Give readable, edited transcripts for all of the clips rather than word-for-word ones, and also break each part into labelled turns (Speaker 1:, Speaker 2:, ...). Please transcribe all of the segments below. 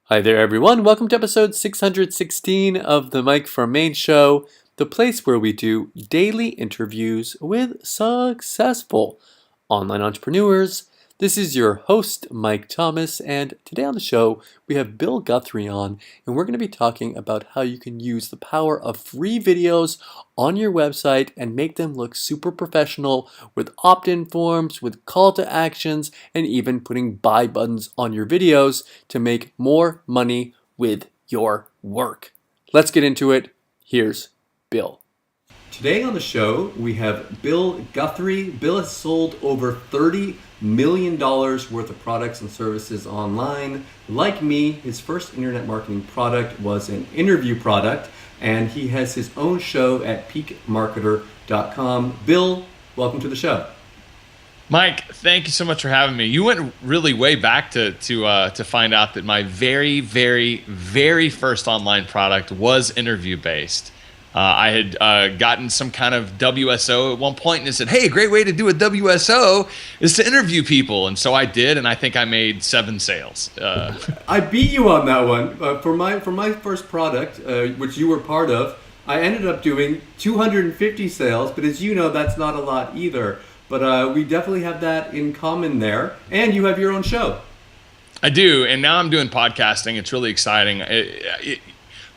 Speaker 1: Hi there, everyone. Welcome to episode 616 of the Mike from Maine Show, the place where we do daily interviews with successful online entrepreneurs. This is your host, Mike Thomas, and today on the show, we have Bill Guthrie on, and we're going to be talking about how you can use the power of free videos on your website and make them look super professional with opt-in forms, with call to actions, and even putting buy buttons on your videos to make more money with your work. Let's get into it. Here's Bill. Today on the show, we have Bill Guthrie. Bill has sold over $30 million worth of products and services online. Like me, his first internet marketing product was an interview product, and he has his own show at peakmarketer.com. Bill, welcome to the show.
Speaker 2: Mike, thank you so much for having me. You went really way back to find out that my very, very, very first online product was interview based. I had gotten some kind of WSO at one point and it said, hey, a great way to do a WSO is to interview people. And so I did, and I think I made 7 sales.
Speaker 1: I beat you on that one. For my first product, which you were part of, I ended up doing 250 sales, but as you know, that's not a lot either. But we definitely have that in common there. And you have your own show.
Speaker 2: I do, and now I'm doing podcasting. It's really exciting.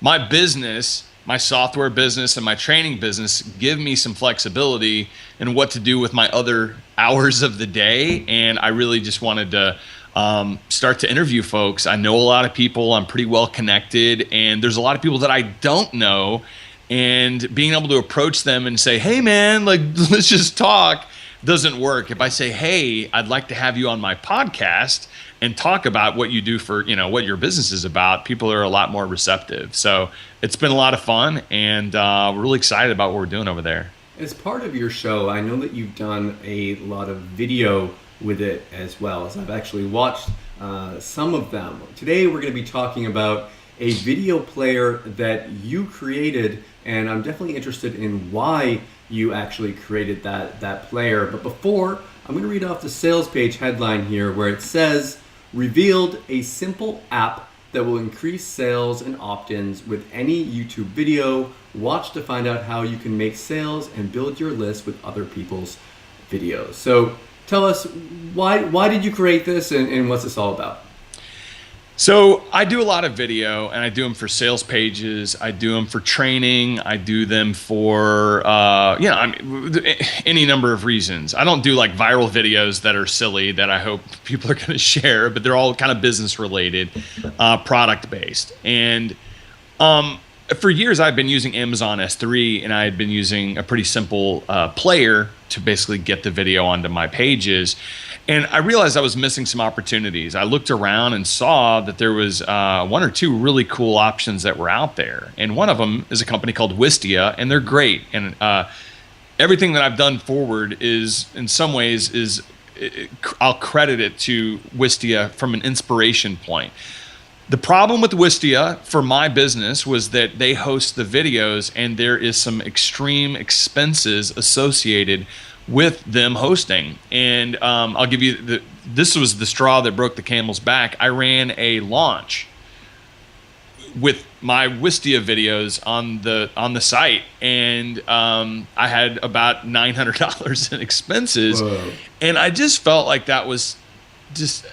Speaker 2: My business, my software business and my training business give me some flexibility in what to do with my other hours of the day. And I really just wanted to start to interview folks. I know a lot of people. I'm pretty well connected. And there's a lot of people that I don't know. And being able to approach them and say, hey, man, like, let's just talk doesn't work. If I say, hey, I'd like to have you on my podcast and talk about what you do for, what your business is about, people are a lot more receptive. So it's been a lot of fun, and we're really excited about what we're doing over there.
Speaker 1: As part of your show, I know that you've done a lot of video with it as well, as I've actually watched some of them. Today we're going to be talking about a video player that you created, and I'm definitely interested in why you actually created that player. But before, I'm going to read off the sales page headline here where it says, revealed a simple app that will increase sales and opt-ins with any YouTube video. Watch to find out how you can make sales and build your list with other people's videos. So tell us, why did you create this, and what's this all about?
Speaker 2: So I do a lot of video, and I do them for sales pages. I do them for training. I do them for, any number of reasons. I don't do like viral videos that are silly that I hope people are going to share, but they're all kind of business related, product based. And for years I've been using Amazon S3, and I had been using a pretty simple player to basically get the video onto my pages. And I realized I was missing some opportunities. I looked around and saw that there was 1 or 2 really cool options that were out there. And one of them is a company called Wistia, and they're great. And everything that I've done forward is, in some ways, I'll credit it to Wistia from an inspiration point. The problem with Wistia for my business was that they host the videos, and there is some extreme expenses associated with them hosting. And I'll give you this was the straw that broke the camel's back. I ran a launch with my Wistia videos on the site, and I had about $900 in expenses. Whoa. And I just felt like that was just,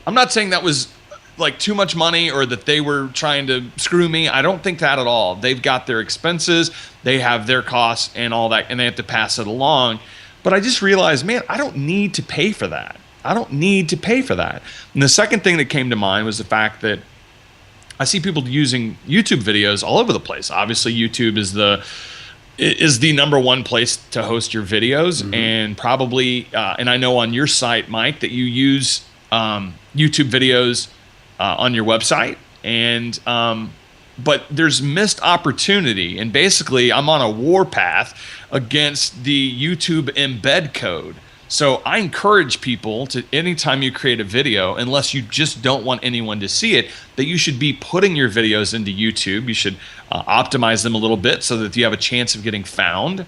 Speaker 2: I'm not saying that was like too much money or that they were trying to screw me. I don't think that at all. They've got their expenses, they have their costs and all that, and they have to pass it along. But I just realized, man, I don't need to pay for that. I don't need to pay for that. And the second thing that came to mind was the fact that I see people using YouTube videos all over the place. Obviously, YouTube is the number one place to host your videos. Mm-hmm. And probably, and I know on your site, Mike, that you use YouTube videos on your website, and but there's missed opportunity, and basically I'm on a warpath against the YouTube embed code. So I encourage people to, anytime you create a video, unless you just don't want anyone to see it, that you should be putting your videos into YouTube. You should optimize them a little bit so that you have a chance of getting found.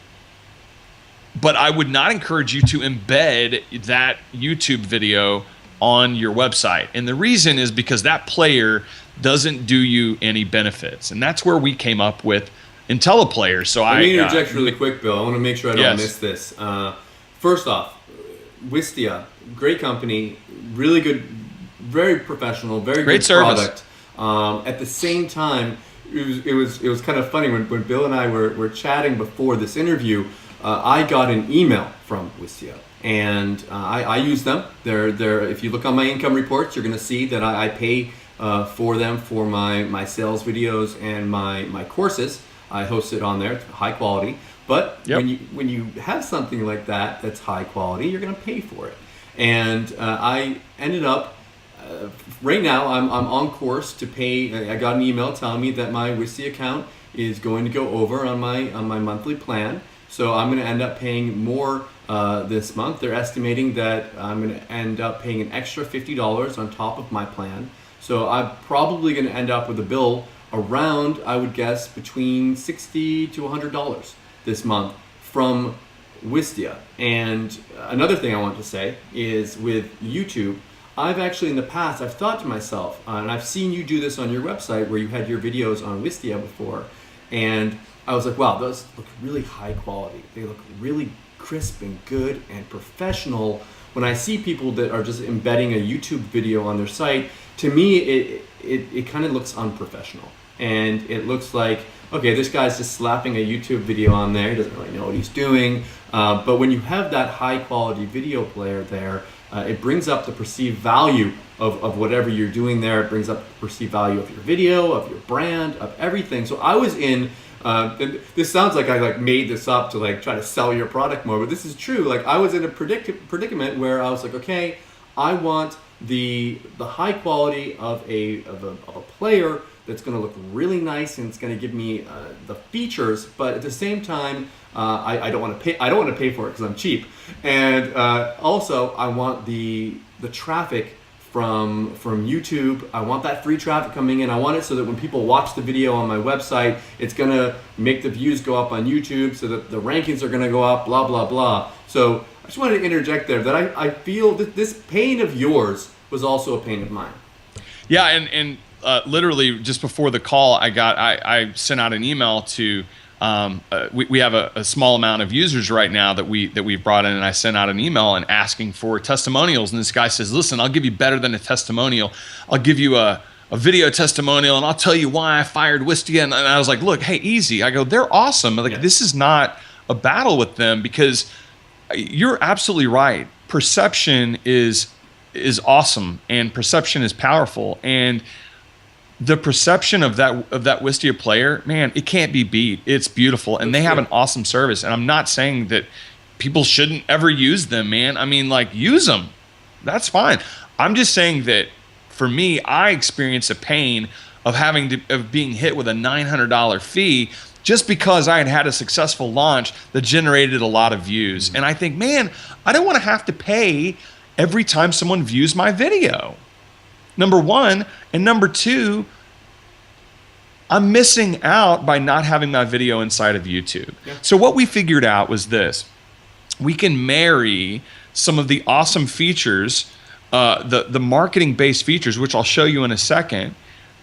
Speaker 2: But I would not encourage you to embed that YouTube video on your website. And the reason is because that player doesn't do you any benefits. And that's where we came up with IntelliPlayer. So
Speaker 1: Let me interject really quick, Bill. I want to make sure I don't miss this. First off, Wistia, great company, really good, very professional, very
Speaker 2: great
Speaker 1: good
Speaker 2: service.
Speaker 1: Product. At the same time, it was kind of funny when Bill and I were chatting before this interview. I got an email from Wistia, and I use them. They're if you look on my income reports, you're going to see that I pay for them for my sales videos and my courses. I host it on there, high quality. But when you have something like that that's high quality, you're going to pay for it. And I ended up right now I'm on course to pay. I got an email telling me that my Wistia account is going to go over on my monthly plan. So I'm going to end up paying more this month. They're estimating that I'm going to end up paying an extra $50 on top of my plan. So I'm probably going to end up with a bill around, I would guess, between $60 to $100 this month from Wistia. And another thing I want to say is with YouTube, I've actually in the past, I've thought to myself, and I've seen you do this on your website where you had your videos on Wistia before, and I was like, wow, those look really high quality. They look really crisp and good and professional. When I see people that are just embedding a YouTube video on their site, to me, it kind of looks unprofessional. And it looks like, okay, this guy's just slapping a YouTube video on there. He doesn't really know what he's doing. But when you have that high quality video player there, it brings up the perceived value of whatever you're doing there. It brings up the perceived value of your video, of your brand, of everything. So I was in, this sounds like I made this up to try to sell your product more, but this is true. I was in a predicament where I was like, okay, I want the high quality of a player that's going to look really nice and it's going to give me the features, but at the same time, I don't want to pay. I don't want to pay for it because I'm cheap, and also I want the traffic from YouTube. I want that free traffic coming in. I want it so that when people watch the video on my website, it's going to make the views go up on YouTube, so that the rankings are going to go up. Blah blah blah. So I just wanted to interject there that I feel that this pain of yours was also a pain of mine.
Speaker 2: Yeah, and literally just before the call, I sent out an email to we have a small amount of users right now that we've brought in, and I sent out an email and asking for testimonials. And this guy says, "Listen, I'll give you better than a testimonial. I'll give you a video testimonial, and I'll tell you why I fired Wistia." And I was like, "Look, hey, easy." I go, "They're awesome. This is not a battle with them because you're absolutely right. Perception is awesome, and perception is powerful, and the perception of that Wistia player, man, it can't be beat. It's beautiful, and they have an awesome service. And I'm not saying that people shouldn't ever use them, man. I mean, use them. That's fine. I'm just saying that for me, I experienced a pain of being hit with a $900 fee just because I had a successful launch that generated a lot of views. And I think, man, I don't want to have to pay every time someone views my video. Number one. And number two, I'm missing out by not having my video inside of YouTube. Yeah. So what we figured out was this. We can marry some of the awesome features, the marketing-based features, which I'll show you in a second,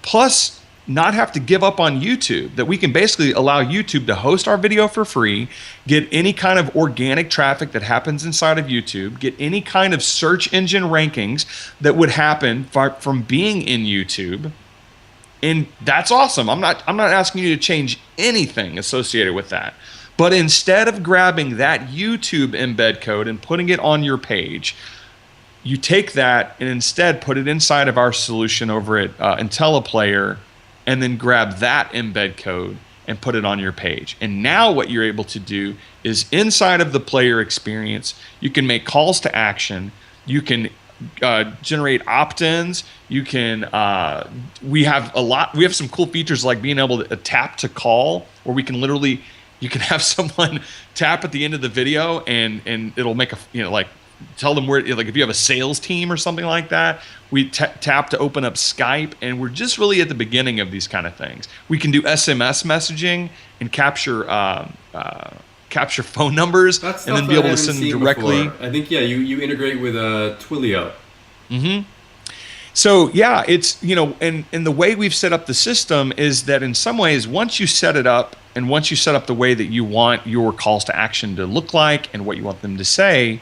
Speaker 2: plus not have to give up on YouTube, that we can basically allow YouTube to host our video for free, get any kind of organic traffic that happens inside of YouTube, get any kind of search engine rankings that would happen from being in YouTube. And that's awesome. I'm not asking you to change anything associated with that. But instead of grabbing that YouTube embed code and putting it on your page, you take that and instead put it inside of our solution over at IntelliPlayer, and then grab that embed code and put it on your page. And now what you're able to do is inside of the player experience, you can make calls to action. You can generate opt-ins. You can, we have some cool features like being able to tap to call, where we can literally, you can have someone tap at the end of the video and it'll make tell them where, if you have a sales team or something like that, we tap to open up Skype, and we're just really at the beginning of these kind of things. We can do SMS messaging and capture phone numbers, and then be able to send them directly.
Speaker 1: Before. I think, you integrate with Twilio.
Speaker 2: So yeah, it's, and the way we've set up the system is that in some ways, once you set it up and once you set up the way that you want your calls to action to look like and what you want them to say,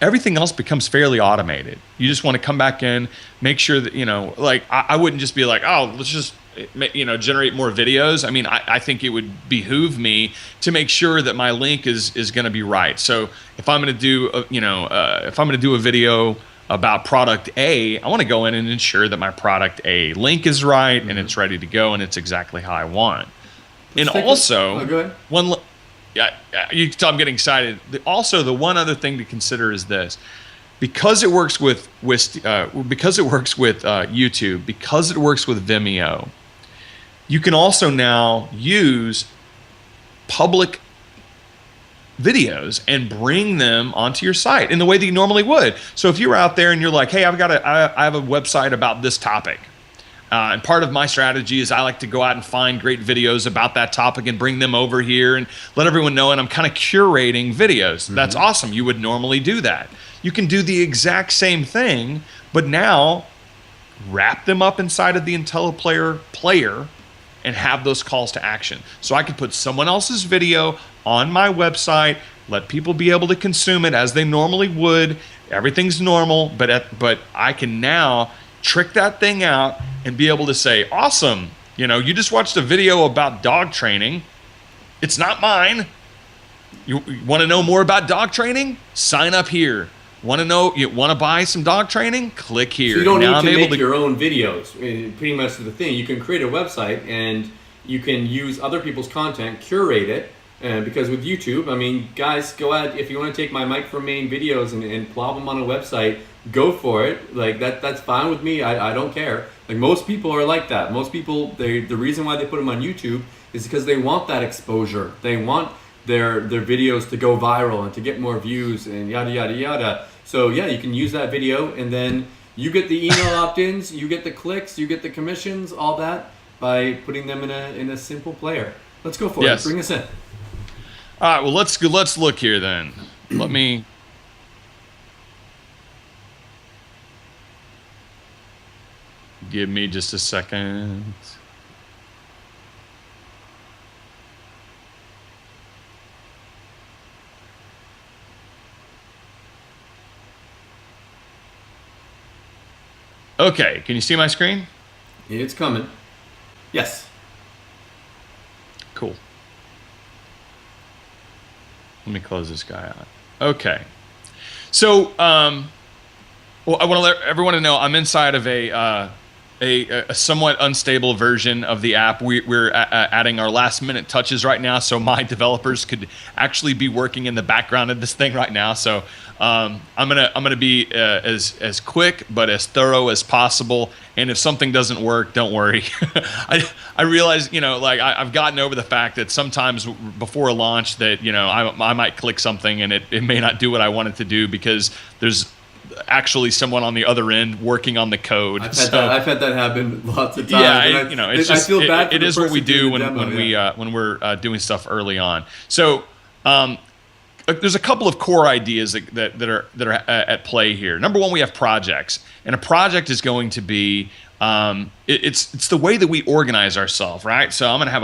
Speaker 2: everything else becomes fairly automated. You just want to come back in, make sure that, like I wouldn't just be like, oh, let's just, generate more videos. I mean, I think it would behoove me to make sure that my link is going to be right. So if I'm going to do, if I'm going to do a video about product A, I want to go in and ensure that my product A link is right and it's ready to go and it's exactly how I want. And also,
Speaker 1: go ahead.
Speaker 2: You can tell I'm getting excited. Also, the one other thing to consider is this: because it works with YouTube, because it works with Vimeo, you can also now use public videos and bring them onto your site in the way that you normally would. So if you're out there and you're like, hey, I have a website about this topic. And part of my strategy is I like to go out and find great videos about that topic and bring them over here and let everyone know. And I'm kind of curating videos. That's awesome. You would normally do that. You can do the exact same thing, but now wrap them up inside of the IntelliPlayer player and have those calls to action. So I could put someone else's video on my website, let people be able to consume it as they normally would. Everything's normal, but I can now trick that thing out and be able to say, awesome, you just watched a video about dog training. It's not mine. You want to know more about dog training? Sign up here. You want to buy some dog training? Click here.
Speaker 1: So you don't need to make your own videos. Pretty much the thing. You can create a website and you can use other people's content, curate it. Because with YouTube, I mean, guys, go out, if you want to take my Mike from Maine videos and plop them on a website, go for it. Like that's fine with me. I don't care. Like most people are like that. Most people, the reason why they put them on YouTube is because they want that exposure. They want their videos to go viral and to get more views and yada yada yada. So yeah, you can use that video and then you get the email opt-ins, you get the clicks, you get the commissions, all that by putting them in a simple player. Let's go for it. Bring us in.
Speaker 2: All right, well, let's look here then. Let me. Give me just a second. Okay, can you see my screen?
Speaker 1: It's coming. Yes.
Speaker 2: Cool. Let me close this guy out. Okay. So, well, I want to let everyone know I'm inside of a somewhat unstable version of the app. We're adding our last minute touches right now, so my developers could actually be working in the background of this thing right now. So I'm gonna be as quick but as thorough as possible. And if something doesn't work, don't worry. I realize, I've gotten over the fact that sometimes before a launch that, I might click something and it may not do what I want it to do because there's actually someone on the other end working on the code.
Speaker 1: I've had that happen lots of times.
Speaker 2: Yeah, it's just,
Speaker 1: I feel bad for
Speaker 2: it
Speaker 1: the
Speaker 2: is what we do
Speaker 1: demo,
Speaker 2: when we're doing stuff early on. So there's a couple of core ideas that are at play here. Number one, we have projects, and a project is going to be it's the way that we organize ourselves, right? So I'm going to have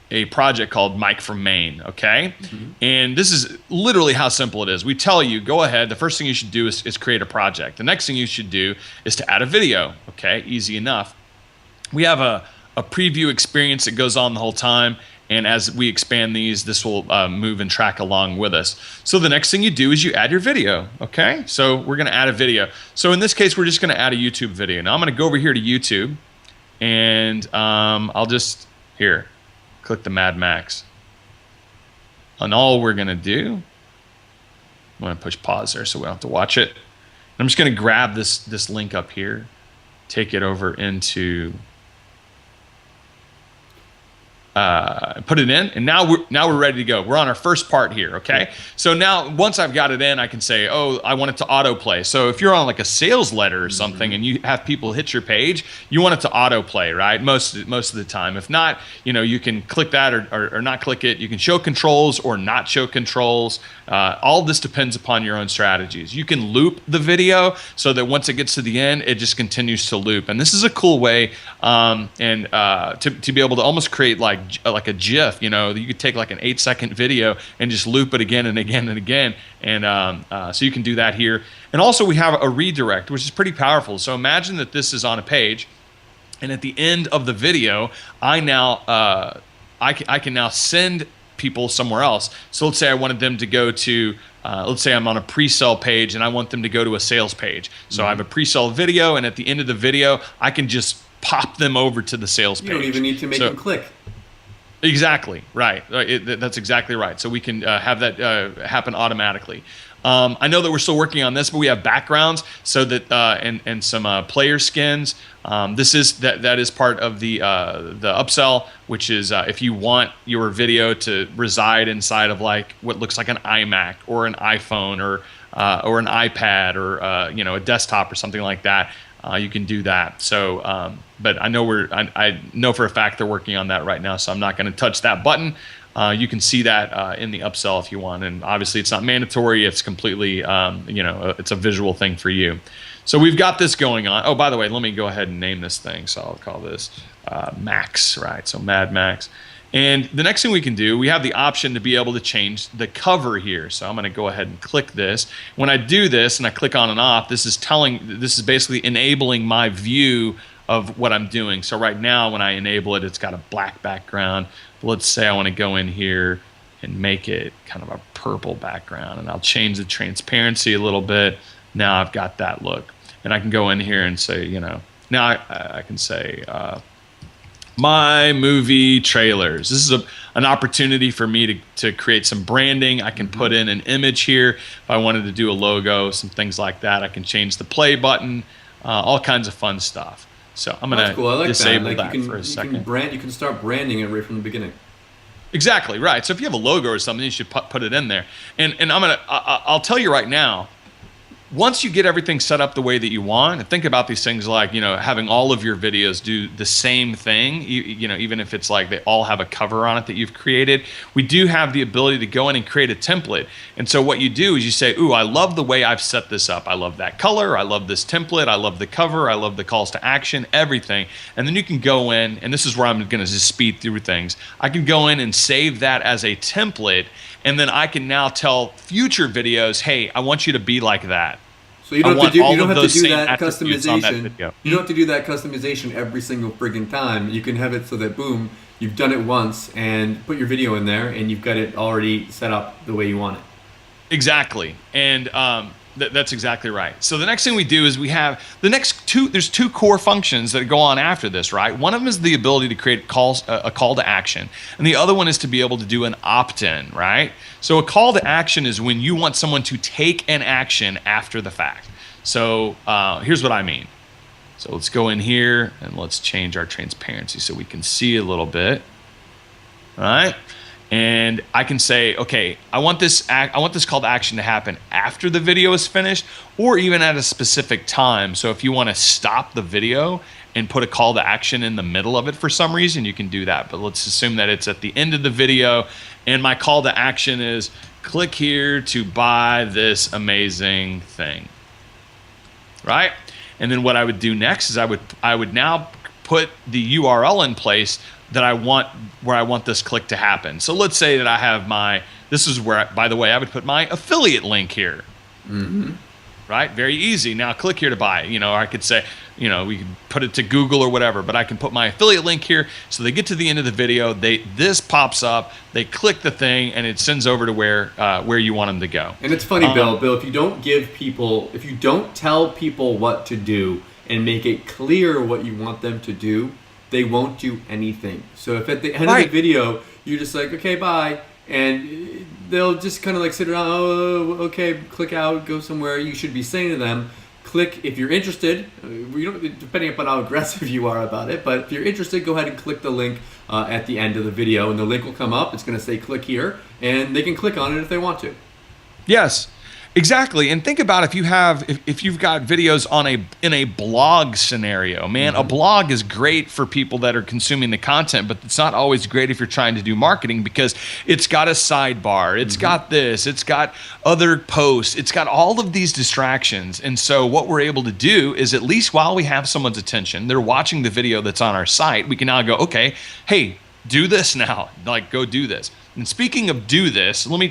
Speaker 2: a project called Mike from Maine, okay? And this is literally how simple it is. We tell you, go ahead. The first thing you should do is create a project. The next thing you should do is to add a video, okay? Easy enough. We have a preview experience that goes on the whole time. And as we expand these, this will move and track along with us. So the next thing you do is you add your video, okay? So we're gonna add a video. So in this case, we're just gonna add a YouTube video. Now I'm gonna go over here to YouTube and I'll just, click the Mad Max. And all we're gonna do, I'm gonna push pause there so we don't have to watch it. I'm just gonna grab this link up here, take it over into put it in, and now we're ready to go. We're on our first part here, okay? So now once I've got it in, I can say, oh, I want it to autoplay. So if you're on like a sales letter or something and you have people hit your page, you want it to autoplay, right? Most of the time. If not, you can click that or not click it. You can show controls or not show controls. All this depends upon your own strategies. You can loop the video so that once it gets to the end, it just continues to loop. And this is a cool way to be able to almost create like a GIF. You could take like an 8-second video and just loop it again and again and again. And so you can do that here. And also we have a redirect, which is pretty powerful. So imagine that this is on a page, and at the end of the video, I can now send people somewhere else. So let's say I wanted them to go to, let's say I'm on a pre-sale page and I want them to go to a sales page. So I have a pre-sale video, and at the end of the video, I can just pop them over to the sales page.
Speaker 1: You don't even need to make them click.
Speaker 2: Exactly, right. That's exactly right. So we can have that happen automatically. I know that we're still working on this, but we have backgrounds so that and some player skins. That is part of the upsell, which is if you want your video to reside inside of like what looks like an iMac or an iPhone or an iPad or a desktop or something like that. You can do that. So, but I know for a fact they're working on that right now. So I'm not going to touch that button. You can see that in the upsell if you want. And obviously it's not mandatory. It's completely, it's a visual thing for you. So we've got this going on. Oh, by the way, let me go ahead and name this thing. So I'll call this Max, right? So Mad Max. And the next thing we can do, we have the option to be able to change the cover here. So I'm going to go ahead and click this. When I do this and I click on and off, this is basically enabling my view of what I'm doing. So right now when I enable it, it's got a black background. But let's say I want to go in here and make it kind of a purple background, and I'll change the transparency a little bit. Now I've got that look. And I can go in here and say, now I can say, my movie trailers. This is an opportunity for me to create some branding. I can put in an image here. If I wanted to do a logo, some things like that, I can change the play button, all kinds of fun stuff. So I'm going to disable that for a second.
Speaker 1: You can start branding it right from the beginning.
Speaker 2: Exactly, right. So if you have a logo or something, you should put it in there. And I'll tell you right now, once you get everything set up the way that you want, and think about these things like, having all of your videos do the same thing, even if it's like they all have a cover on it that you've created, we do have the ability to go in and create a template. And so what you do is you say, ooh, I love the way I've set this up. I love that color. I love this template. I love the cover. I love the calls to action, everything. And then you can go in, and this is where I'm going to just speed through things. I can go in and save that as a template, and then I can now tell future videos, hey, I want you to be like that.
Speaker 1: So you don't have to do that customization. You don't have to do that customization every single friggin' time. You can have it so that boom, you've done it once and put your video in there, and you've got it already set up the way you want it.
Speaker 2: Exactly, and that's exactly right. So the next thing we do is we have there's two core functions that go on after this, right? One of them is the ability to create a call to action, and the other one is to be able to do an opt-in, right? So a call to action is when you want someone to take an action after the fact. So here's what I mean. So let's go in here and let's change our transparency so we can see a little bit, all right? And I can say, okay, I want this call to action to happen after the video is finished, or even at a specific time. So if you want to stop the video and put a call to action in the middle of it for some reason, you can do that. But let's assume that it's at the end of the video, and my call to action is click here to buy this amazing thing, right? And then what I would do next is I would now put the URL in place that where I want this click to happen. So let's say that I have this is where, by the way, I would put my affiliate link here. Mm-hmm. Right? Very easy. Now click here to buy. I could say, we could put it to Google or whatever, but I can put my affiliate link here. So they get to the end of the video, this pops up, they click the thing, and it sends over to where you want them to go.
Speaker 1: And it's funny, Bill, if you don't tell people what to do and make it clear what you want them to do, they won't do anything. So if at the end of the video, you're just like, okay, bye, and they'll just kind of like sit around, oh, okay, click out, go somewhere, you should be saying to them, click if you're interested. We don't, depending upon how aggressive you are about it, but if you're interested, go ahead and click the link at the end of the video, and the link will come up. It's going to say click here, and they can click on it if they want to.
Speaker 2: Yes, exactly. And think about if you've got videos in a blog scenario, man. A blog is great for people that are consuming the content, but it's not always great if you're trying to do marketing, because it's got a sidebar, it's got this, it's got other posts, it's got all of these distractions. And so what we're able to do is, at least while we have someone's attention, they're watching the video that's on our site, we can now go, okay, hey, do this now, like go do this. And speaking of do this, let me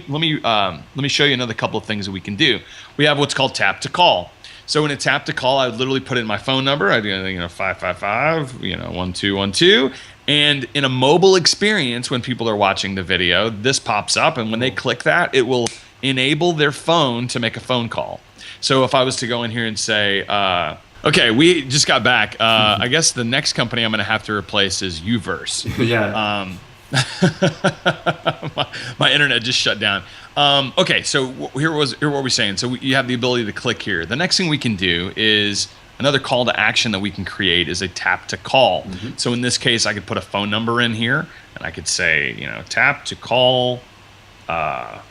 Speaker 2: show you another couple of things that we can do. We have what's called tap to call. So in a tap to call, I would literally put in my phone number. I do 555 1212, and in a mobile experience, when people are watching the video, this pops up, and when they click that, it will enable their phone to make a phone call. So if I was to go in here and say, okay, we just got back. I guess the next company I'm going to have to replace is Uverse.
Speaker 1: Yeah.
Speaker 2: My internet just shut down. Okay, so here what we're saying. So you have the ability to click here. The next thing we can do is another call to action that we can create is a tap to call. So in this case, I could put a phone number in here, and I could say, tap to call, tap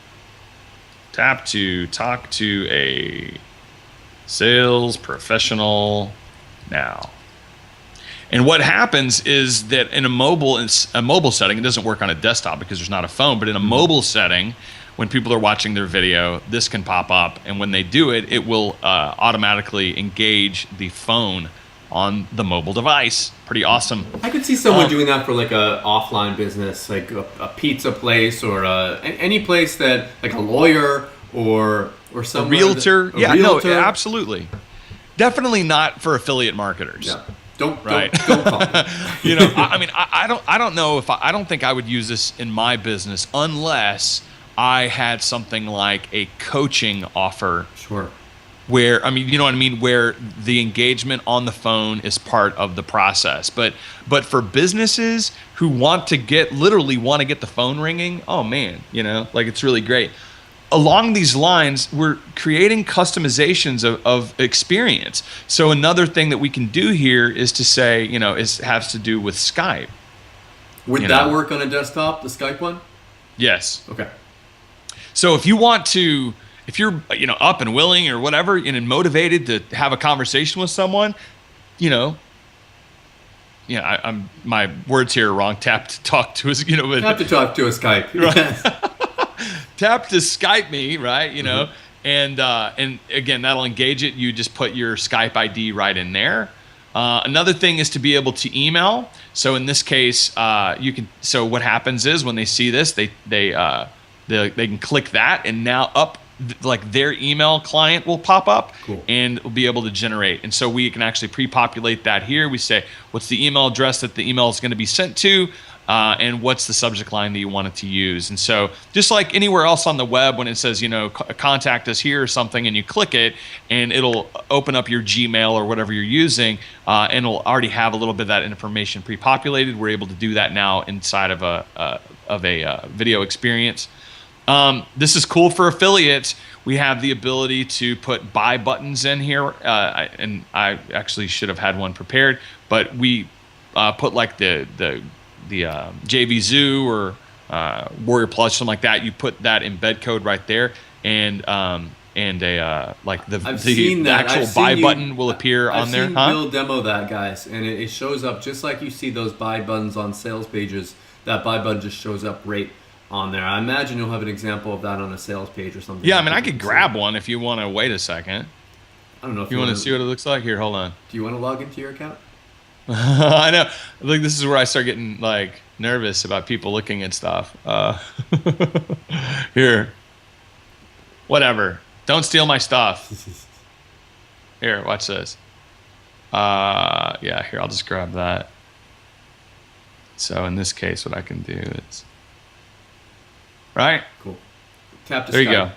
Speaker 2: to talk to a sales professional now. And what happens is that in a mobile setting, it doesn't work on a desktop because there's not a phone, but in a mobile setting, when people are watching their video, this can pop up. And when they do it, it will automatically engage the phone on the mobile device. Pretty awesome.
Speaker 1: I could see someone doing that for like a offline business, like a pizza place or any place that, like a lawyer or some
Speaker 2: realtor. No, absolutely. Definitely not for affiliate marketers.
Speaker 1: Yeah. Don't call me.
Speaker 2: I don't think I would use this in my business unless I had something like a coaching offer.
Speaker 1: Sure.
Speaker 2: Where, where the engagement on the phone is part of the process. But for businesses who want to get the phone ringing, oh man, it's really great. Along these lines, we're creating customizations of experience. So another thing that we can do here is to say, has to do with Skype.
Speaker 1: Would that work on a desktop, the Skype one?
Speaker 2: Yes.
Speaker 1: Okay.
Speaker 2: So if you're up and willing or whatever, and motivated to have a conversation with someone, my words here are wrong. Tap to talk to us,
Speaker 1: Tap to talk to a Skype.
Speaker 2: Right. Tap to Skype me, right? And again, that'll engage it. You just put your Skype ID right in there. Another thing is to be able to email. So in this case, you can. So what happens is when they see this, they can click that, and now their email client will pop up.
Speaker 1: Cool.
Speaker 2: And will be able to generate. And so we can actually pre-populate that here. We say what's the email address that the email is going to be sent to. And what's the subject line that you want it to use. And so just like anywhere else on the web, when it says, contact us here or something, and you click it, and it'll open up your Gmail or whatever you're using, and it'll already have a little bit of that information pre-populated. We're able to do that now inside of a video experience. This is cool for affiliates. We have the ability to put buy buttons in here, and I actually should have had one prepared, but we put like the JV Zoo or Warrior Plus, something like that. You put that embed code right there, and the actual buy button will appear on there.
Speaker 1: I've seen Bill demo that, guys, and it shows up just like you see those buy buttons on sales pages. That buy button just shows up right on there. I imagine you'll have an example of that on a sales page or something.
Speaker 2: Yeah, I could grab one if you want to wait a second.
Speaker 1: I don't know if
Speaker 2: you want to see what it looks like. Here, hold on.
Speaker 1: Do you want to log into your account?
Speaker 2: I know. Like, this is where I start getting nervous about people looking at stuff. Here, whatever. Don't steal my stuff. Here, watch this. Yeah, here, I'll just grab that. So in this case, what I can do is, right?
Speaker 1: Cool. Tap to
Speaker 2: there
Speaker 1: Skype.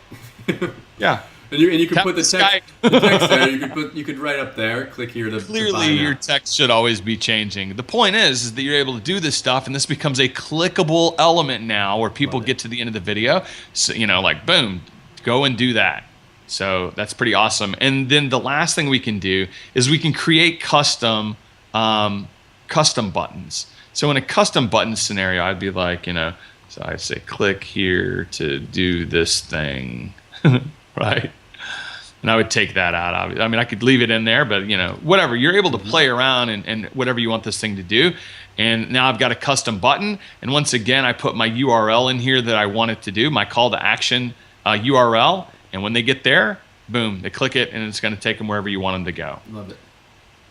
Speaker 2: You go. Yeah.
Speaker 1: And you can put the text there. You could write up there. Click here to
Speaker 2: clearly your text should always be changing. The point is that you're able to do this stuff, and this becomes a clickable element now, where people get to the end of the video. So boom, go and do that. So that's pretty awesome. And then the last thing we can do is we can create custom buttons. So in a custom button scenario, I'd be like, so I'd say click here to do this thing, right? And I would take that out. I mean, I could leave it in there, but whatever. You're able to play around and whatever you want this thing to do. And now I've got a custom button. And once again, I put my URL in here that I want it to do, my call to action URL. And when they get there, boom, they click it, and it's going to take them wherever you want them to go.
Speaker 1: Love it.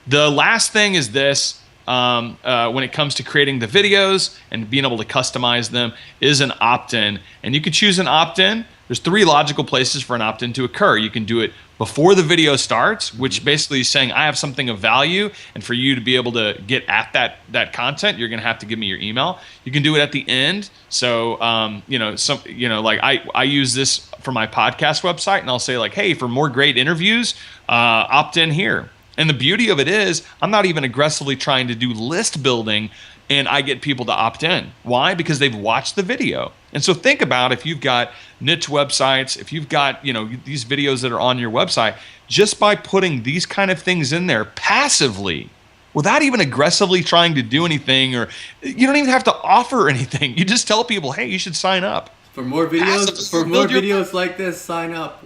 Speaker 2: The last thing is this. When it comes to creating the videos and being able to customize them is an opt-in. And you can choose an opt-in. There's 3 logical places for an opt-in to occur. You can do it before the video starts, which basically is saying I have something of value, and for you to be able to get at that content, you're going to have to give me your email. You can do it at the end. So, like I use this for my podcast website, and I'll say like, hey, for more great interviews, opt in here. And the beauty of it is I'm not even aggressively trying to do list building, and I get people to opt in. Why? Because they've watched the video. And so think about if you've got niche websites, if you've got, these videos that are on your website, just by putting these kind of things in there passively, without even aggressively trying to do anything, or you don't even have to offer anything. You just tell people, hey, you should sign up.
Speaker 1: For more videos like this, sign up.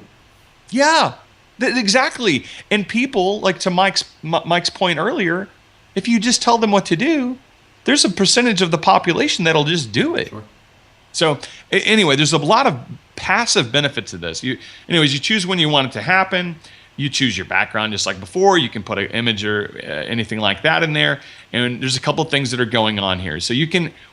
Speaker 2: Yeah. Exactly. And people, like to Mike's point earlier, if you just tell them what to do, there's a percentage of the population that'll just do it. Sure. So anyway, there's a lot of passive benefits to this. You choose when you want it to happen. You choose your background just like before. You can put an image or anything like that in there. And there's a couple of things that are going on here. So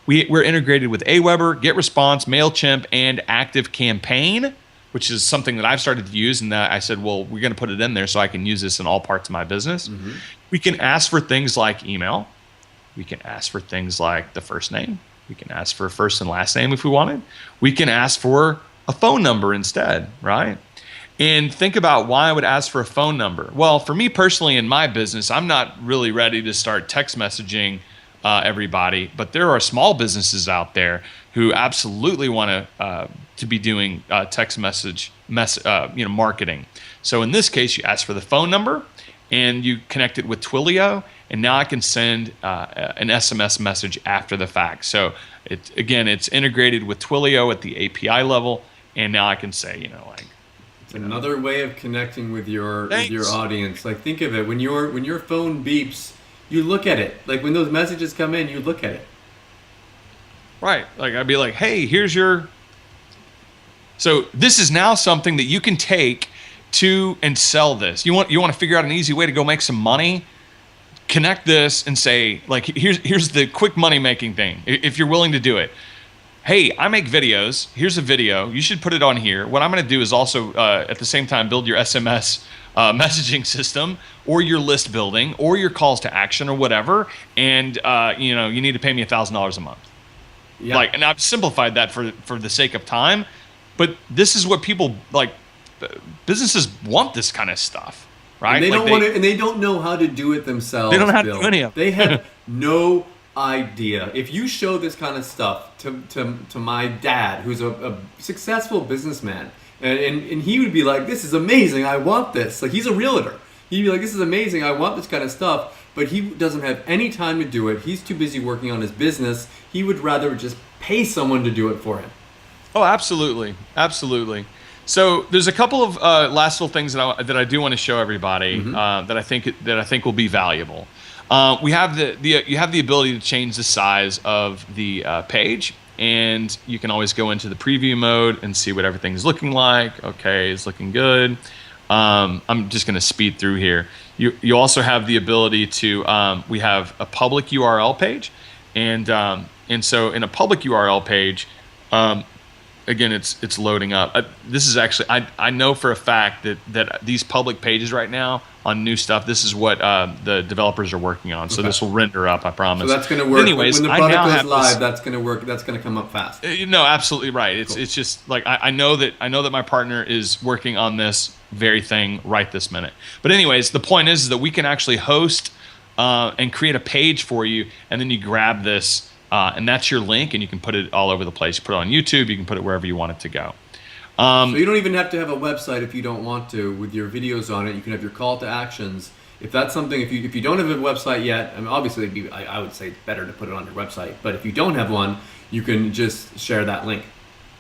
Speaker 2: we're integrated with Aweber, GetResponse, MailChimp, and ActiveCampaign, which is something that I've started to use, and that I said, well, we're going to put it in there so I can use this in all parts of my business. Mm-hmm. We can ask for things like email. We can ask for things like the first name. We can ask for a first and last name if we wanted. We can ask for a phone number instead, right? And think about why I would ask for a phone number. Well, for me personally in my business, I'm not really ready to start text messaging everybody, but there are small businesses out there who absolutely want to be doing text message marketing. So in this case, you ask for the phone number and you connect it with Twilio, and now I can send an SMS message after the fact. So it's integrated with Twilio at the API level, and now I can say,
Speaker 1: it's another way of connecting with your audience. Like think of it, when your phone beeps, you look at it. Like when those messages come in, you look at it.
Speaker 2: Right. Like I'd be like, hey, here's your. So this is now something that you can take to and sell this. You want to figure out an easy way to go make some money? Connect this and say, like, here's the quick money making thing. If you're willing to do it. Hey, I make videos. Here's a video. You should put it on here. What I'm going to do is also at the same time build your SMS messaging system, or your list building, or your calls to action, or whatever. And you need to pay me $1,000 a month. Yeah. And I've simplified that for the sake of time, but this is what people like. Businesses want this kind of stuff, right?
Speaker 1: And they don't know how to do it themselves.
Speaker 2: They don't know how to do any of it.
Speaker 1: They have no idea. If you show this kind of stuff to my dad, who's a successful businessman, and he would be like, "This is amazing. I want this." Like he's a realtor. He'd be like, "This is amazing. I want this kind of stuff." But he doesn't have any time to do it. He's too busy working on his business. He would rather just pay someone to do it for him. Oh,
Speaker 2: absolutely. Absolutely. So there's a couple of last little things that I do want to show everybody that I think will be valuable. We have you have the ability to change the size of the page, and you can always go into the preview mode and see what everything's looking like. Okay, it's looking good. I'm just going to speed through here. You also have the ability to we have a public URL page, and so in a public URL page, again it's loading up. This is actually I know for a fact that these public pages right now on new stuff, this is what the developers are working on. So this will render up, I promise.
Speaker 1: So that's going to work. Anyways, when the product goes live, that's going to work. That's going to come up fast.
Speaker 2: No, absolutely right. It's just like I know that my partner is working on this very thing right this minute. But anyways, the point is that we can actually host and create a page for you, and then you grab this and that's your link, and you can put it all over the place. You put it on YouTube, you can put it wherever you want it to go.
Speaker 1: So you don't even have to have a website if you don't want to. With your videos on it, you can have your call to actions. If that's something, if you don't have a website yet, I mean, obviously I would say it's better to put it on your website. But if you don't have one, you can just share that link.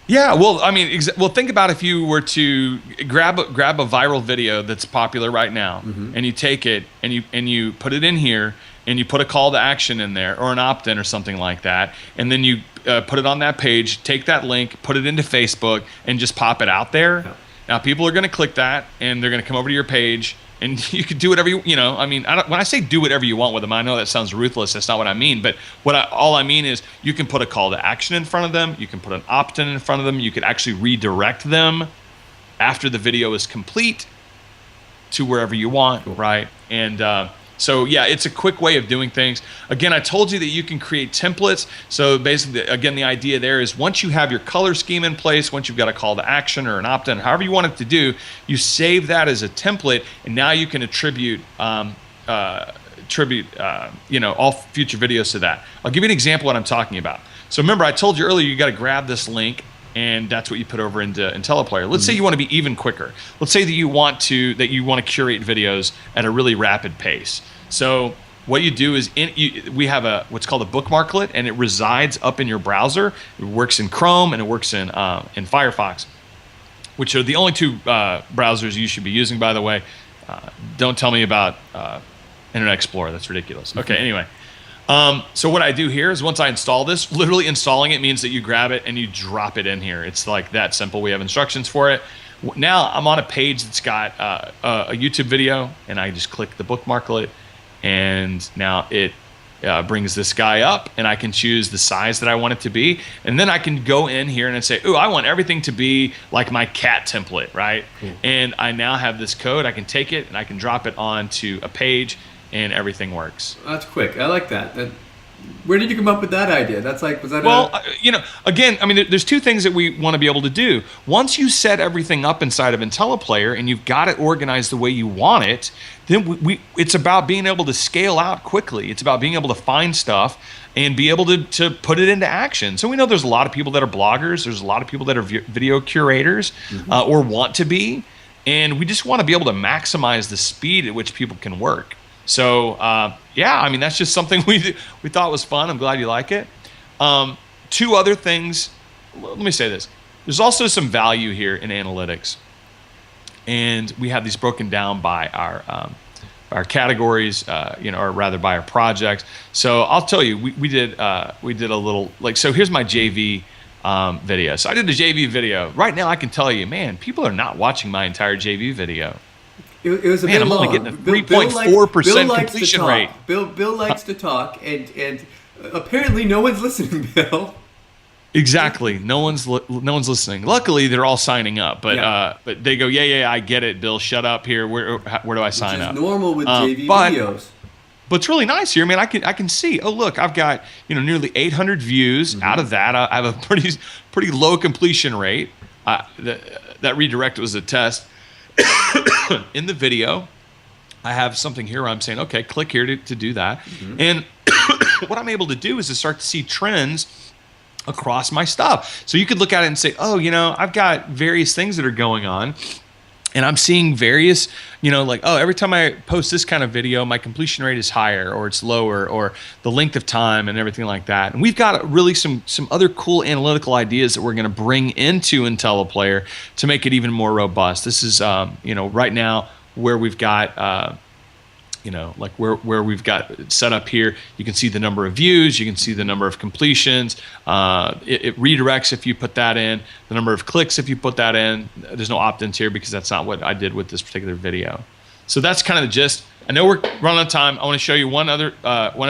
Speaker 2: Yeah, well, I mean, well, think about if you were to grab a viral video that's popular right now, and you take it and you put it in here, and you put a call to action in there or an opt-in or something like that, and then you put it on that page, take that link, put it into Facebook, and just pop it out there. Yeah. Now, people are going to click that, and they're going to come over to your page. And you could do whatever I mean, when I say do whatever you want with them, I know that sounds ruthless. That's not what I mean. But all I mean is you can put a call to action in front of them. You can put an opt-in in front of them. You could actually redirect them after the video is complete to wherever you want, right? And so, yeah, it's a quick way of doing things. Again, I told you that you can create templates. So basically, again, the idea there is once you have your color scheme in place, once you've got a call to action or an opt-in, however you want it to do, you save that as a template, and now you can attribute all future videos to that. I'll give you an example of what I'm talking about. So remember, I told you earlier you got to grab this link, and that's what you put over into IntelliPlayer. Let's say you want to be even quicker. Let's say that you want to curate videos at a really rapid pace. So what you do is we have what's called a bookmarklet, and it resides up in your browser. It works in Chrome and it works in Firefox, which are the only two browsers you should be using, by the way. Don't tell me about Internet Explorer. That's ridiculous. Okay, anyway. So what I do here is once I install this, literally installing it means that you grab it and you drop it in here. It's like that simple. We have instructions for it. Now I'm on a page that's got a YouTube video, and I just click the bookmarklet, and now it brings this guy up, and I can choose the size that I want it to be. And then I can go in here and say, ooh, I want everything to be like my cat template, right? Cool. And I now have this code. I can take it and I can drop it onto a page, and everything works.
Speaker 1: That's quick. I like that. Where did you come up with that idea? That's like, was that
Speaker 2: again, I mean, there's two things that we want to be able to do. Once you set everything up inside of IntelliPlayer and you've got it organized the way you want it, then it's about being able to scale out quickly. It's about being able to find stuff and be able to put it into action. So we know there's a lot of people that are bloggers. There's a lot of people that are video curators or want to be. And we just want to be able to maximize the speed at which people can work. So, yeah, I mean, that's just something we thought was fun. I'm glad you like it. Two other things. Let me say this. There's also some value here in analytics. And we have these broken down by our categories, or rather by our projects. So I'll tell you, we did a little, so here's my JV video. So I did a JV video. Right now I can tell you, man, people are not watching my entire JV video.
Speaker 1: It was a bit
Speaker 2: I'm
Speaker 1: long.
Speaker 2: only getting a 3.4% completion rate.
Speaker 1: Bill likes to talk, and apparently no one's listening, Bill.
Speaker 2: Exactly. No one's listening. Luckily, they're all signing up, but they go, yeah, I get it, Bill. Shut up here. Where do I sign up?
Speaker 1: Which is normal with JV videos.
Speaker 2: But it's really nice here. I mean, I can see. Oh, look, I've got nearly 800 views. Out of that, I have a pretty low completion rate. That redirect was a test. In the video, I have something here where I'm saying, okay, click here to do that. And what I'm able to do is to start to see trends across my stuff. So you could look at it and say, oh, I've got various things that are going on. And I'm seeing various, every time I post this kind of video, my completion rate is higher or it's lower, or the length of time and everything like that. And we've got really some other cool analytical ideas that we're going to bring into IntelliPlayer to make it even more robust. This is, right now where we've got, where we've got it set up here, you can see the number of views, you can see the number of completions. It redirects if you put that in, the number of clicks if you put that in. There's no opt-ins here because that's not what I did with this particular video. So that's kind of the gist. I know we're running out of time. I want to show you one other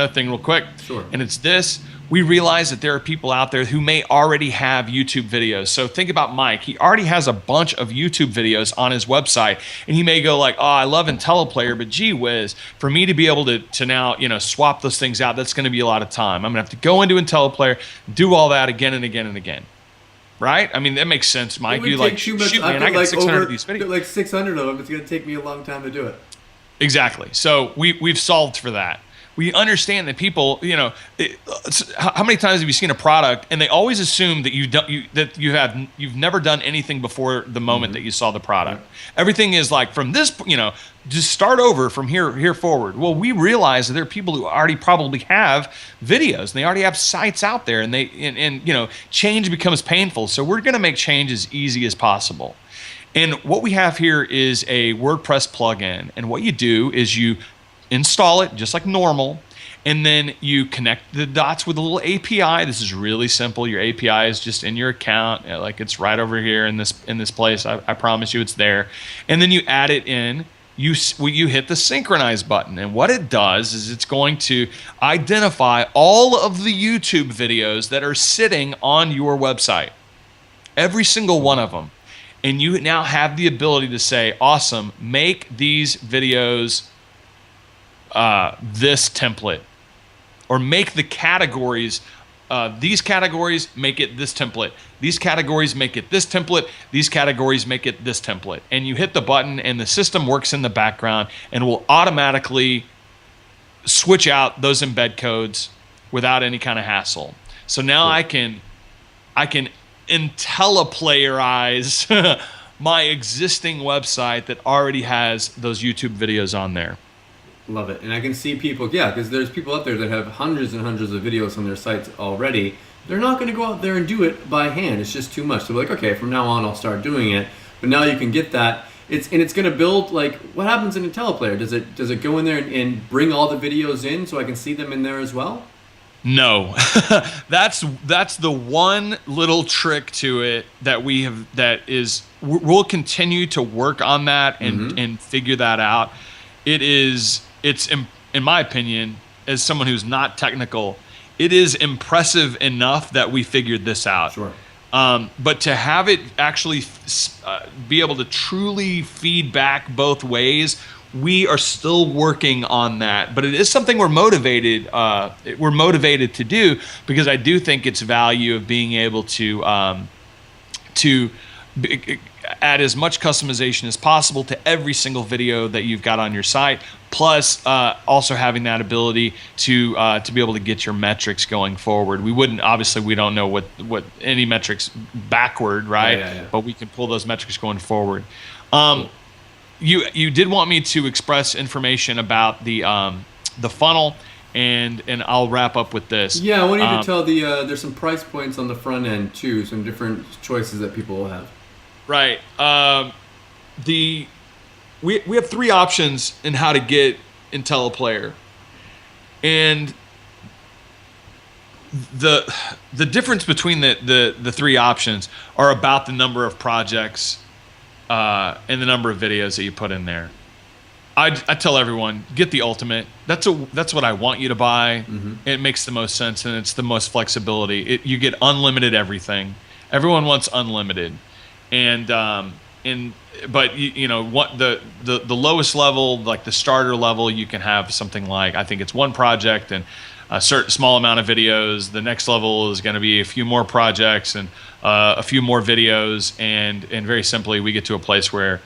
Speaker 2: thing real quick.
Speaker 1: Sure.
Speaker 2: And it's this. We realize that there are people out there who may already have YouTube videos. So think about Mike. He already has a bunch of YouTube videos on his website. And he may go like, oh, I love IntelliPlayer, but gee whiz, for me to be able to now, swap those things out, that's going to be a lot of time. I'm going to have to go into IntelliPlayer, do all that again and again and again. Right? I mean, that makes sense, Mike. You like, shoot, man, I got 600 of these videos.
Speaker 1: Like 600 of them. It's going to take me a long time to do it.
Speaker 2: Exactly. So we've solved for that. we understand that people, how many times have you seen a product and they always assume that you've never done anything before the moment that you saw the product. Everything is like from this, just start over from here forward. Well, we realize that there are people who already probably have videos and they already have sites out there, and change becomes painful. So we're going to make change as easy as possible. And what we have here is a WordPress plugin. And what you do is you install it just like normal, and then you connect the dots with a little API. This is really simple. Your API is just in your account, like it's right over here in this place. I promise you it's there. And then you add it in. You hit the synchronize button, and what it does is it's going to identify all of the YouTube videos that are sitting on your website, every single one of them. And you now have the ability to say, awesome, make these videos this template, or make the categories, these categories, make it this template. These categories make it this template. These categories make it this template. And you hit the button, and the system works in the background and will automatically switch out those embed codes without any kind of hassle. So now I can IntelliPlayerize my existing website that already has those YouTube videos on there.
Speaker 1: Love it. And I can see people, because there's people out there that have hundreds and hundreds of videos on their sites already. They're not going to go out there and do it by hand. It's just too much. So like, okay, from now on I'll start doing it. But now you can get that. It's going to build, like, what happens in IntelliPlayer? Does it go in there and bring all the videos in so I can see them in there as well?
Speaker 2: No. that's the one little trick to it that we'll continue to work on that and figure that out. It's in my opinion, as someone who's not technical, it is impressive enough that we figured this out.
Speaker 1: Sure.
Speaker 2: But to have it actually be able to truly feed back both ways, we are still working on that. But it is something we're motivated to do, because I do think it's value of being able to add as much customization as possible to every single video that you've got on your site, plus also having that ability to be able to get your metrics going forward. We don't know what any metrics backward, right?
Speaker 1: Yeah.
Speaker 2: But we can pull those metrics going forward. You did want me to express information about the funnel, and I'll wrap up with this.
Speaker 1: Yeah, I want you to tell there's some price points on the front end too, some different choices that people will have.
Speaker 2: Right. We have three options in how to get IntelliPlayer, and the difference between the three options are about the number of projects and the number of videos that you put in there. I tell everyone, get the ultimate. That's what I want you to buy. It makes the most sense, and it's the most flexibility. You get unlimited everything. Everyone wants unlimited. But what the lowest level, like the starter level, you can have something like, I think it's one project and a certain small amount of videos. The next level is going to be a few more projects and a few more videos, and very simply, we get to a place where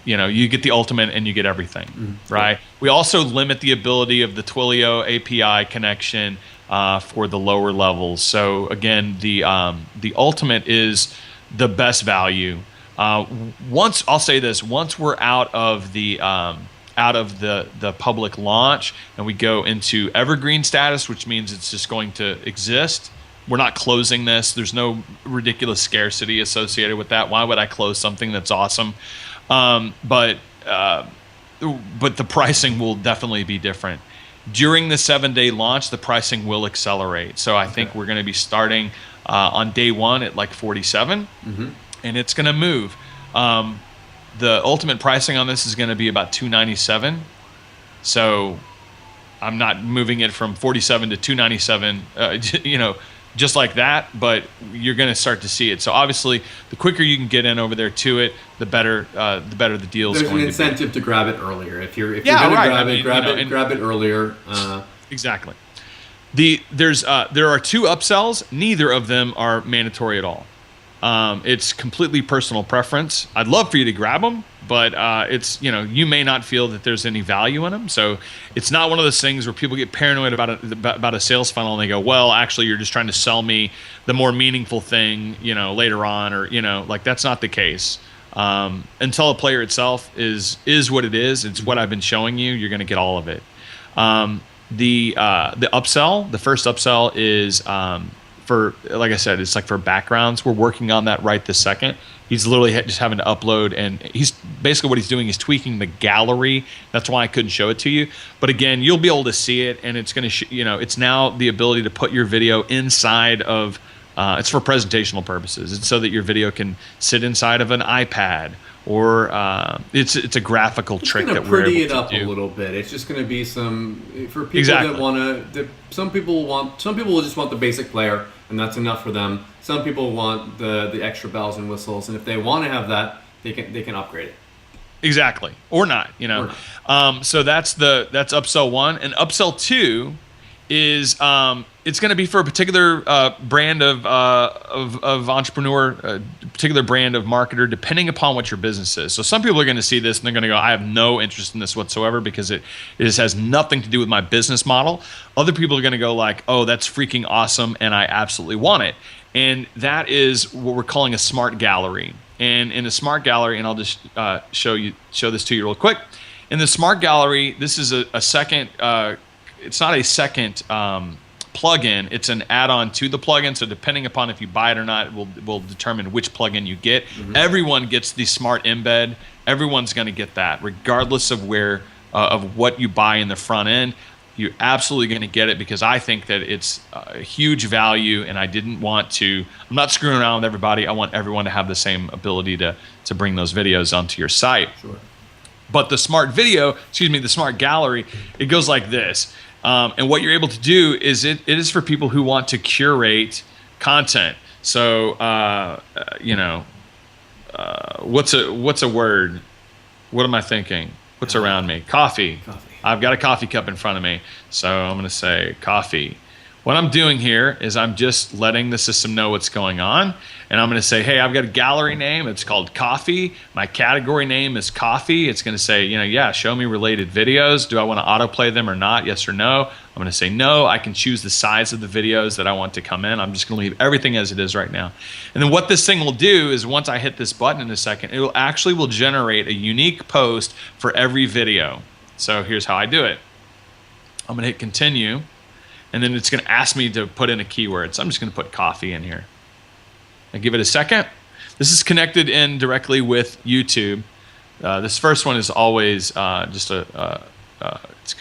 Speaker 2: you get the ultimate and you get everything, right? We also limit the ability of the Twilio API connection for the lower levels. So again, the ultimate is the best value. Once we're out of the public launch and we go into evergreen status, which means it's just going to exist. We're not closing this. There's no ridiculous scarcity associated with that. Why would I close something that's awesome? But the pricing will definitely be different. During the 7-day launch, the pricing will accelerate. So I think we're going to be starting on day one at like $47, and it's going to move. The ultimate pricing on this is going to be about $297. So I'm not moving it from $47 to $297, just like that, but you're going to start to see it. So obviously, the quicker you can get in over there to it, the better the deal is going to be.
Speaker 1: There's an incentive to grab it earlier. If you're going to grab it earlier.
Speaker 2: Exactly. There are two upsells. Neither of them are mandatory at all. It's completely personal preference. I'd love for you to grab them, but it's, you may not feel that there's any value in them. So it's not one of those things where people get paranoid about a sales funnel and they go, well, actually, you're just trying to sell me the more meaningful thing, later on, or, like that's not the case. IntelliPlayer itself is what it is. It's what I've been showing you. You're going to get all of it. The upsell, the first upsell is for, like I said, it's like for backgrounds. We're working on that right this second. He's literally just having to upload, and he's basically what he's doing is tweaking the gallery. That's why I couldn't show it to you. But again, you'll be able to see it, and it's going to, it's now the ability to put your video inside of. It's for presentational purposes. It's so that your video can sit inside of an iPad, or it's a graphical trick that we're able to do. Pretty it up
Speaker 1: a little bit. It's just going to be some for people that want to. Some people will just want the basic player, and that's enough for them. Some people want the extra bells and whistles, and if they want to have that, they can upgrade it.
Speaker 2: Exactly, or not. So that's upsell 1, and upsell 2 is it's going to be for a particular brand of entrepreneur, particular brand of marketer, depending upon what your business is. So some people are going to see this and they're going to go, I have no interest in this whatsoever because it just has nothing to do with my business model. Other people are going to go like, oh, that's freaking awesome and I absolutely want it. And that is what we're calling a smart gallery. And in a smart gallery, and I'll just show this to you real quick. In the smart gallery, this is a second. It's not a second plugin. It's an add-on to the plugin. So depending upon if you buy it or not, it will determine which plugin you get. Mm-hmm. Everyone gets the smart embed. Everyone's going to get that, regardless of where of what you buy in the front end. You're absolutely going to get it because I think that it's a huge value, and I didn't want to. I'm not screwing around with everybody. I want everyone to have the same ability to bring those videos onto your site.
Speaker 1: Sure.
Speaker 2: But the the smart gallery, it goes like this. And what you're able to do is it is for people who want to curate content. So, what's a word? What am I thinking? What's around me? Coffee. I've got a coffee cup in front of me. So I'm going to say coffee. What I'm doing here is I'm just letting the system know what's going on. And I'm going to say, hey, I've got a gallery name. It's called coffee. My category name is coffee. It's going to say, yeah, show me related videos. Do I want to autoplay them or not? Yes or no? I'm going to say no. I can choose the size of the videos that I want to come in. I'm just going to leave everything as it is right now. And then what this thing will do is once I hit this button in a second, it will generate a unique post for every video. So here's how I do it. I'm going to hit continue. And then it's going to ask me to put in a keyword. So I'm just going to put coffee in here. I give it a second. This is connected in directly with YouTube. This first one is always just it's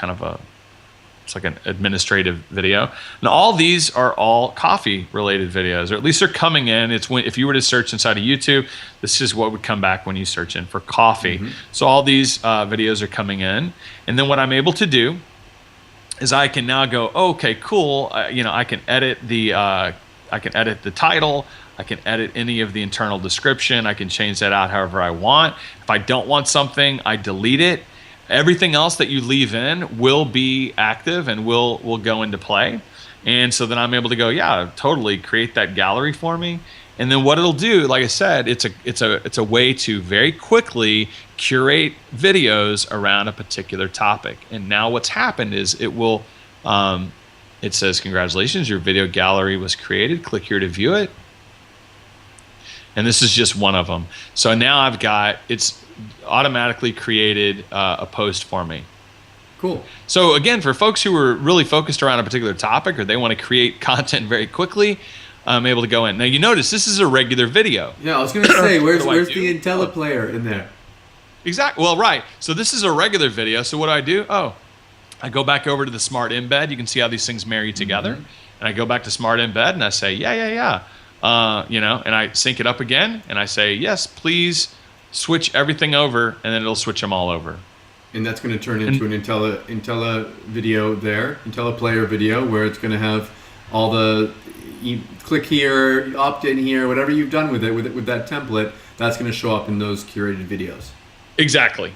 Speaker 2: like an administrative video. And all these are all coffee related videos, or at least they're coming in. If you were to search inside of YouTube, this is what would come back when you search in for coffee. Mm-hmm. So all these videos are coming in. And then what I'm able to do is I can now go, okay, cool. I can edit the title. I can edit any of the internal description. I can change that out however I want. If I don't want something, I delete it. Everything else that you leave in will be active and will go into play. And so then I'm able to go, yeah, totally create that gallery for me. And then what it'll do, like I said, it's a way to very quickly curate videos around a particular topic. And now what's happened is it will, it says, congratulations, your video gallery was created. Click here to view it. And this is just one of them. So now it's automatically created a post for me.
Speaker 1: Cool.
Speaker 2: So again, for folks who are really focused around a particular topic or they want to create content very quickly, I'm able to go in. Now you notice this is a regular video.
Speaker 1: Yeah, I was going to say, where's the IntelliPlayer in there?
Speaker 2: Exactly. Well, right. So this is a regular video. So what do I do? Oh, I go back over to the Smart Embed. You can see how these things marry together. Mm-hmm. And I go back to Smart Embed and I say, yeah. And I sync it up again and I say, yes, please switch everything over, and then it'll switch them all over.
Speaker 1: And that's going to turn into an Intella video there, IntelliPlayer video, where it's going to have all the click here, opt in here, whatever you've done with that template, that's going to show up in those curated videos.
Speaker 2: Exactly.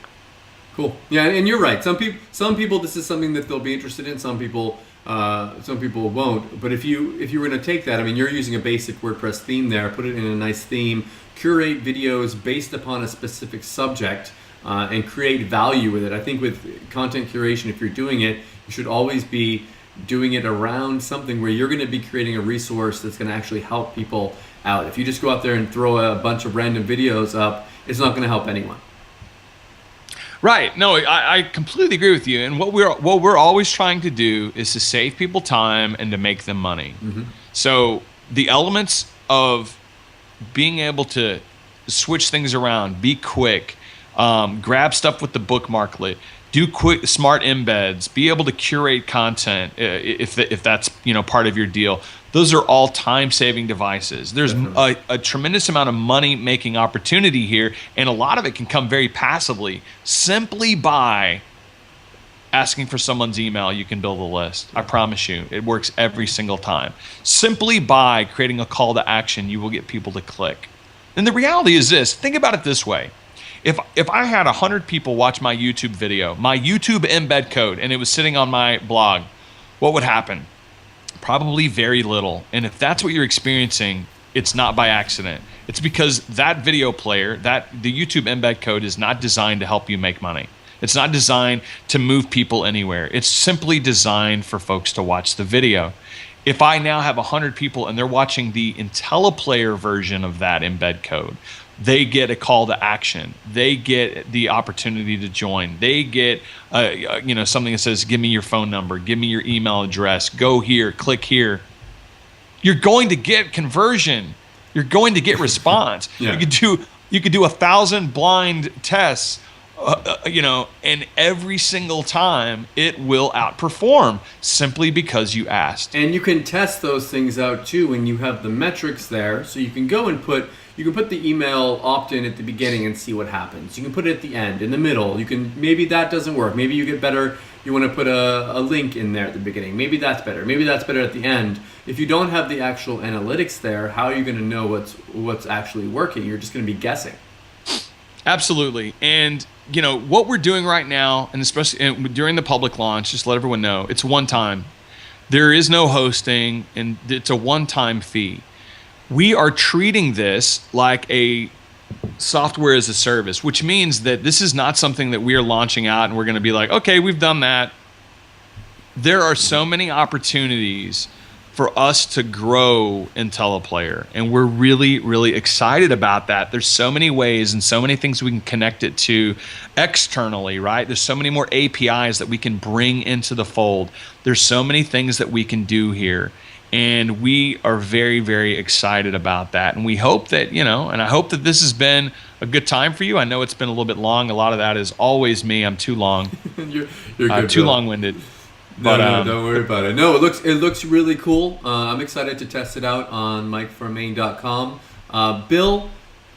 Speaker 1: Cool. Yeah, and you're right. Some people, this is something that they'll be interested in. Some people Some people won't. But if you were going to take that, I mean, you're using a basic WordPress theme there, put it in a nice theme, curate videos based upon a specific subject, and create value with it. I think with content curation, if you're doing it, you should always be doing it around something where you're going to be creating a resource that's going to actually help people out. If you just go out there and throw a bunch of random videos up, it's not going to help anyone.
Speaker 2: Right. No, I completely agree with you. And what we're always trying to do is to save people time and to make them money. Mm-hmm. So the elements of being able to switch things around, be quick, grab stuff with the bookmarklet, do quick smart embeds, be able to curate content if that's part of your deal. Those are all time-saving devices. There's a tremendous amount of money-making opportunity here, and a lot of it can come very passively. Simply by asking for someone's email, you can build a list. I promise you, it works every single time. Simply by creating a call to action, you will get people to click. And the reality is this: think about it this way. If I had 100 people watch my YouTube video, my YouTube embed code, and it was sitting on my blog, what would happen? Probably very little. And if that's what you're experiencing, it's not by accident. It's because that video player, the YouTube embed code is not designed to help you make money. It's not designed to move people anywhere. It's simply designed for folks to watch the video. If I now have 100 people and they're watching the IntelliPlayer version of that embed code, they get a call to action. They get the opportunity to join. They get something that says, give me your phone number, give me your email address, go here, click here. You're going to get conversion. You're going to get response. Yeah. You could do 1,000 blind tests, and every single time it will outperform simply because you asked.
Speaker 1: And you can test those things out too when you have the metrics there. So you can go and put the email opt-in at the beginning and see what happens. You can put it at the end, in the middle. Maybe that doesn't work. Maybe you get better. You want to put a link in there at the beginning. Maybe that's better. Maybe that's better at the end. If you don't have the actual analytics there, how are you going to know what's actually working? You're just going to be guessing.
Speaker 2: Absolutely. And what we're doing right now, and especially during the public launch, just let everyone know, it's one time. There is no hosting, and it's a one-time fee. We are treating this like a software as a service, which means that this is not something that we are launching out and we're going to be like, okay, we've done that. There are so many opportunities for us to grow IntelliPlayer, and we're really, really excited about that. There's so many ways and so many things we can connect it to externally, right? There's so many more APIs that we can bring into the fold. There's so many things that we can do here. And we are very, very excited about that. And we hope that, and I hope that this has been a good time for you. I know it's been a little bit long. A lot of that is always me. I'm too long.
Speaker 1: you're good,
Speaker 2: too long-winded.
Speaker 1: No, don't worry about it. No, it looks really cool. I'm excited to test it out on MikeFromMaine.com. Bill,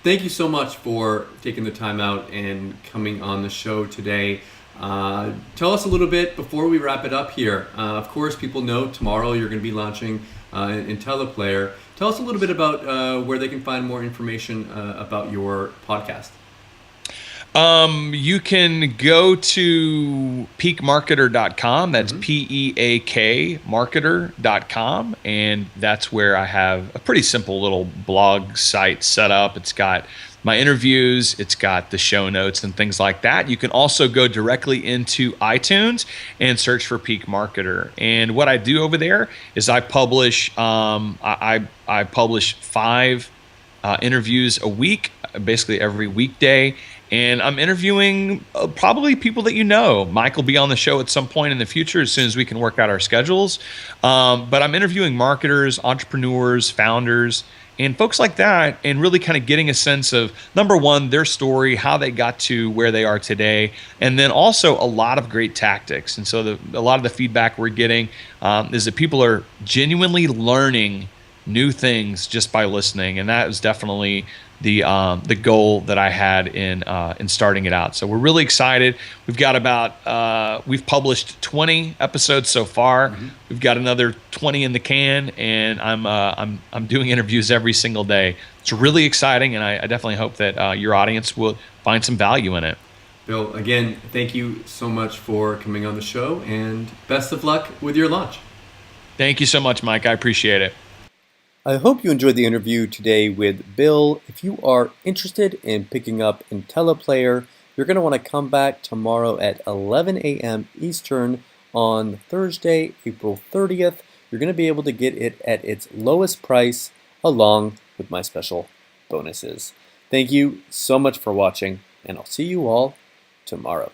Speaker 1: thank you so much for taking the time out and coming on the show today. Tell us a little bit before we wrap it up here. Of course, people know tomorrow you're going to be launching IntelliPlayer. Tell us a little bit about where they can find more information about your podcast.
Speaker 2: You can go to peakmarketer.com. That's PEAK marketer.com. And that's where I have a pretty simple little blog site set up. It's got my interviews, it's got the show notes and things like that. You can also go directly into iTunes and search for Peak Marketer. And what I do over there is I publish I publish 5 interviews a week, basically every weekday. And I'm interviewing probably people that you know. Mike will be on the show at some point in the future as soon as we can work out our schedules. But I'm interviewing marketers, entrepreneurs, founders, and folks like that, and really kind of getting a sense of, number one, their story, how they got to where they are today, and then also a lot of great tactics. And so a lot of the feedback we're getting is that people are genuinely learning new things just by listening, and that was definitely the goal that I had in starting it out. So we're really excited. We've got we've published 20 episodes so far. Mm-hmm. We've got another 20 in the can, and I'm doing interviews every single day. It's really exciting, and I definitely hope that your audience will find some value in it.
Speaker 1: Bill, again, thank you so much for coming on the show, and best of luck with your launch.
Speaker 2: Thank you so much, Mike. I appreciate it.
Speaker 1: I hope you enjoyed the interview today with Bill. If you are interested in picking up IntelliPlayer, you're going to want to come back tomorrow at 11 a.m. Eastern on Thursday, April 30th. You're going to be able to get it at its lowest price along with my special bonuses. Thank you so much for watching, and I'll see you all tomorrow.